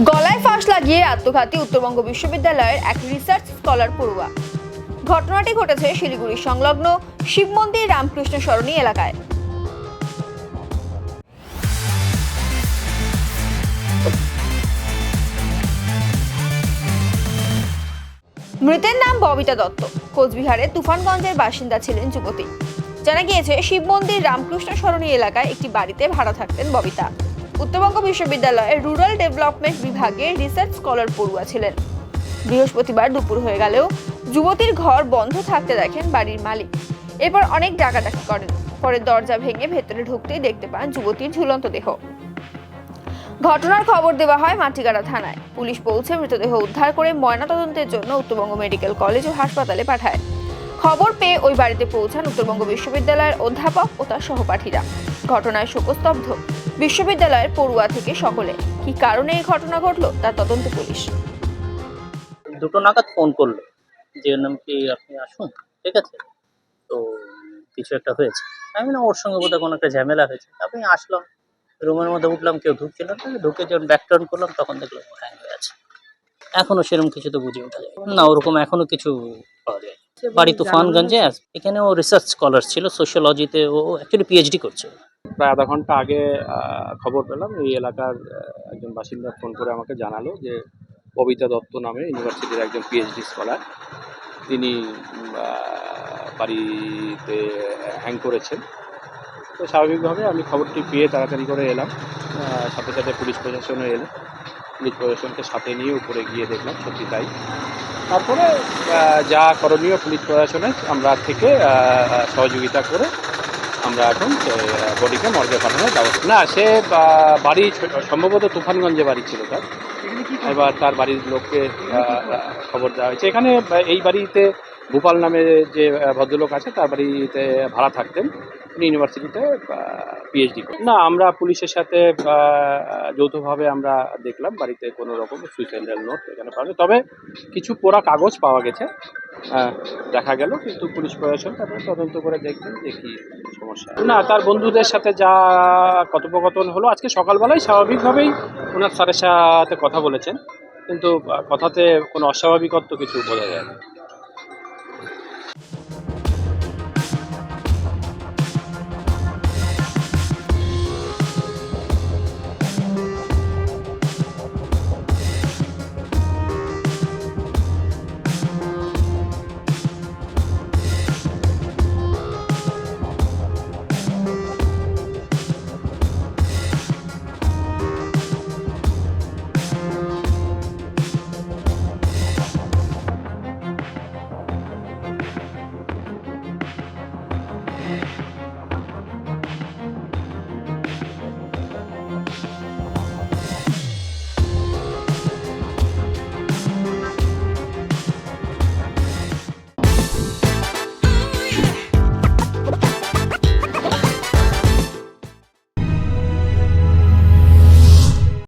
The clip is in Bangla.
গলায় ফাঁস লাগিয়ে আত্মঘাতী উত্তরবঙ্গ বিশ্ববিদ্যালয়ের এক রিসার্চ স্কলার পড়ুয়া। ঘটনাটি ঘটেছে শিলিগুড়ি সংলগ্ন শিব মন্দির রামকৃষ্ণ সরণী এলাকায়। মৃতের নাম ববিতা দত্ত। কোচবিহারের তুফানগঞ্জের বাসিন্দা ছিলেন যুবতী। জানা গিয়েছে, শিব মন্দির রামকৃষ্ণ সরণী এলাকায় একটি বাড়িতে ভাড়া থাকতেন ববিতা। উত্তরবঙ্গ বিশ্ববিদ্যালয়ের রুরাল ডেভেলপমেন্ট বিভাগের রিসার্চ স্কলার পড়ুয়া ছিলেন। বৃহস্পতিবার দুপুর হয়ে গেলেও যুবতীর ঘর বন্ধ থাকতে দেখেন বাড়ির মালিক। এরপর অনেক ডাকাডাকি করেন। পরে দরজা ভেঙে ভেতরে ঢুকতেই দেখতে পান যুবতীর ঝুলন্ত দেহ। ঘটনার খবর দেওয়া হয় মাটিগাড়া থানায়। পুলিশ পৌঁছে মৃতদেহ উদ্ধার করে ময়নাতদন্তের জন্য উত্তরবঙ্গ মেডিকেল কলেজ ও হাসপাতালে পাঠায়। খবর পেয়ে ওই বাড়িতে পৌঁছান উত্তরবঙ্গ বিশ্ববিদ্যালয়ের অধ্যাপক ও তার সহপাঠীরা। ঘটনায় শোকস্তব্ধ বিশ্ববিদ্যালয়ের পড়ুয়া থেকে সকলে। কি কারণে এই ঘটনা ঘটলো তার তদন্তে পুলিশ। 2টো নাগাদ ফোন করলো যে নাকি আপনি আসুন, ঠিক আছে, তো কিছু একটা হয়েছে। আমি না, ওর সঙ্গে বোধহয় কোনো একটা ঝামেলা হয়েছে। আমি আসলাম, রুমের মধ্যে উঠলাম, কেউ ঢুকছিল না। ঢুকে যখন ব্যাক টার্ন করলাম তখন দেখলাম ও হ্যাং হয়ে আছে। এখনো সেরকম কিছু তো বুঝে ওঠা যায় না, ওরকম এখনো কিছু পাওয়া যায়। বাড়ি তুফানগঞ্জে। এখানে ও রিসার্চ স্কলার ছিল, সোশিওলজিতে। ও অ্যাকচুয়ালি পিএইচডি করছে। প্রায় আধা ঘন্টা আগে খবর পেলাম, এই এলাকার একজন বাসিন্দা ফোন করে আমাকে জানালো যে ববিতা দত্ত নামে ইউনিভার্সিটির একজন পিএইচডি স্কলার, তিনি বাড়িতে হ্যাং করেছেন। তো স্বাভাবিকভাবে আমি খবরটি পেয়ে তাড়াতাড়ি করে এলাম, সাথে সাথে পুলিশ প্রশাসনও এলো। পুলিশ প্রশাসনকে সাথে নিয়ে উপরে গিয়ে দেখলাম সত্যি তাই। তারপরে যা করণীয় পুলিশ প্রশাসনের আমরা থেকে সহযোগিতা করে আমরা এখন বডিকে মর্গে পাঠানোর ব্যবস্থা। না, সে বাড়ি সম্ভবত তুফানগঞ্জে বাড়ি ছিল তার। এবার তার বাড়ির লোককে খবর দেওয়া হয়েছে। এখানে এই বাড়িতে ভূপাল নামে যে ভদ্রলোক আছে, তার বাড়িতে ভাড়া থাকতেন। উনি ইউনিভার্সিটিতে পিএইচডি করেন। না, আমরা পুলিশের সাথে যৌথভাবে আমরা দেখলাম বাড়িতে কোনো রকম সুইসাইডাল নোট এখানে পাওয়া যায়। তবে কিছু পোড়া কাগজ পাওয়া গেছে দেখা গেল, কিন্তু পুলিশ প্রশাসন তারপরে তদন্ত করে দেখবেন যে কী সমস্যা। না, তার বন্ধুদের সাথে যা কথোপকথন হলো আজকে সকালবেলায়, স্বাভাবিকভাবেই ওনার স্যারের সাথে কথা বলেছেন, কিন্তু কথাতে কোনো অস্বাভাবিকত্ব কিছু বোঝা যায় না।